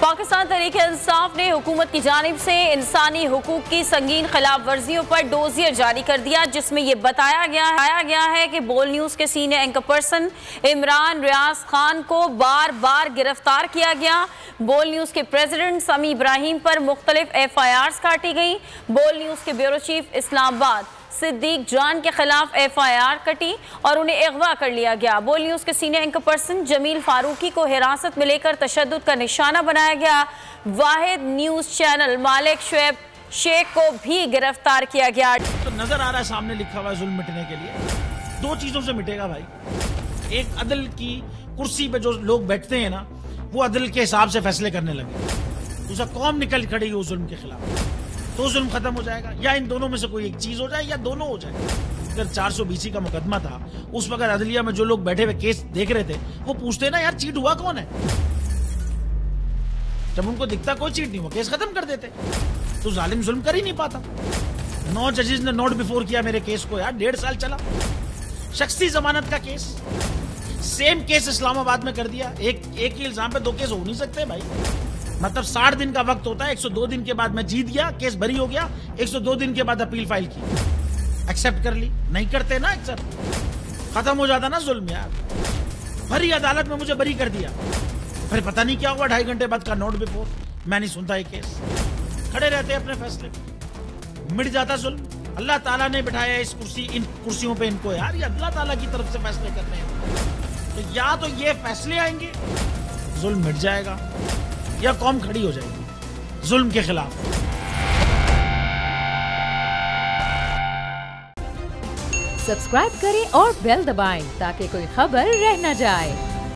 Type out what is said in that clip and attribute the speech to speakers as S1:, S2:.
S1: पाकिस्तान तहरीक-ए-इंसाफ ने हुकूमत की जानिब से इंसानी हुकूक की संगीन खिलाफ वर्जियों पर डोजियर जारी कर दिया, जिसमें यह बताया गया है कि बोल न्यूज़ के senior anchor person Imran Riaz Khan को बार बार गिरफ्तार किया गया। बोल न्यूज़ के प्रेसिडेंट समी इब्राहिम पर मुख्तलिफ FIRs काटी गई। बोल न्यूज़ के ब्यूरो चीफ इस्लामाबाद सिद्दीक जान के खिलाफ FIR कटी और उन्हें अगवा कर लिया गया। बोल न्यूज़ के senior anchor person Jameel Farooqi को हिरासत में लेकर तशद्दुद का निशाना बनाया गया। वाहिद न्यूज़ चैनल मालिक शुएब शेख को भी गिरफ्तार किया गया।
S2: तो नजर आ रहा है सामने लिखा हुआ है जुल्म मिटने के लिए दो चीजों से मिटेगा भाई। एक, अदल की कुर्सी पे जो लोग बैठते हैं ना, वो अदल के हिसाब से फैसले करने लगे। दूसरा, कौम निकल खड़ी हो जुल्म के खिलाफ, तो जुल्म खत्म हो जाएगा। या इन दोनों में से कोई एक चीज हो जाए या दोनों हो जाए। अगर 420 का मुकदमा था, उस वक्त अदलिया में जो लोग बैठे हुए केस देख रहे थे, वो पूछते ना यार चीट हुआ कौन है। जब उनको दिखता कोई चीट नहीं हुआ, केस खत्म कर देते। तो जालिम जुल्म कर ही नहीं पाता। 9 जजेस ने नोट बिफोर किया मेरे केस को यार, 1.5 साल चला। शख्सी जमानत का केस, सेम केस इस्लामाबाद में कर दिया। एक ही इल्जाम पे 2 केस हो नहीं सकते भाई। मतलब 60 दिन का वक्त होता है। 102 दिन के बाद मैं जीत गया, केस बरी हो गया। 102 दिन के बाद अपील फाइल की, एक्सेप्ट कर ली। नहीं करते ना एक्सेप्ट, खत्म हो जाता ना जुल्म यार। भरी अदालत में मुझे बरी कर दिया, फिर पता नहीं क्या हुआ 2.5 घंटे बाद का नोट बिफोर। मैं नहीं सुनता ये केस, खड़े रहते अपने फैसले पे, मिट जाता जुल्म। अल्लाह ताला ने बिठाया इन कुर्सियों पे इनको यार, ये अल्लाह ताला की तरफ से फैसले करने हैं। तो या तो ये फैसले आएंगे, जुल्म मिट जाएगा, या कौम खड़ी हो जाएगी जुल्म के खिलाफ।
S3: सब्सक्राइब करें और बेल दबाएं ताकि कोई खबर रह न जाए।